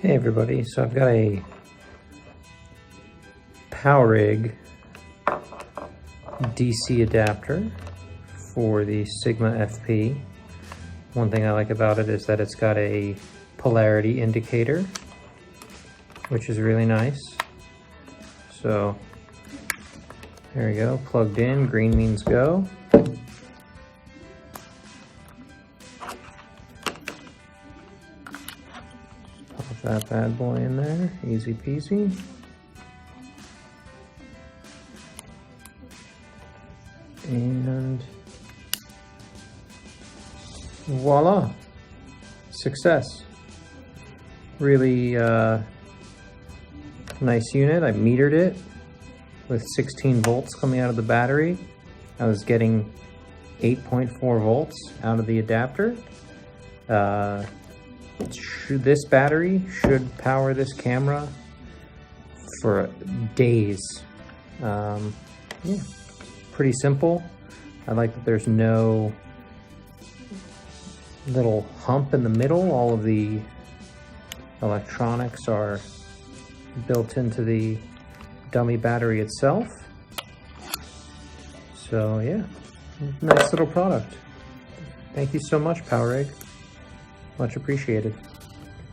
Hey everybody, so I've got a Powrig DC adapter for the Sigma FP. One thing I like about it is that it's got a polarity indicator, which is really nice. So there we go, plugged in, green means go. Pop that bad boy in there, easy peasy. And voila, success. Really nice unit. I metered it with 16 volts coming out of the battery. I was getting 8.4 volts out of the adapter. This battery should power this camera for days. Yeah, pretty simple. I like that there's no little hump in the middle. All of the electronics are built into the dummy battery itself. So yeah, nice little product. Thank you so much, Powrig. Much appreciated.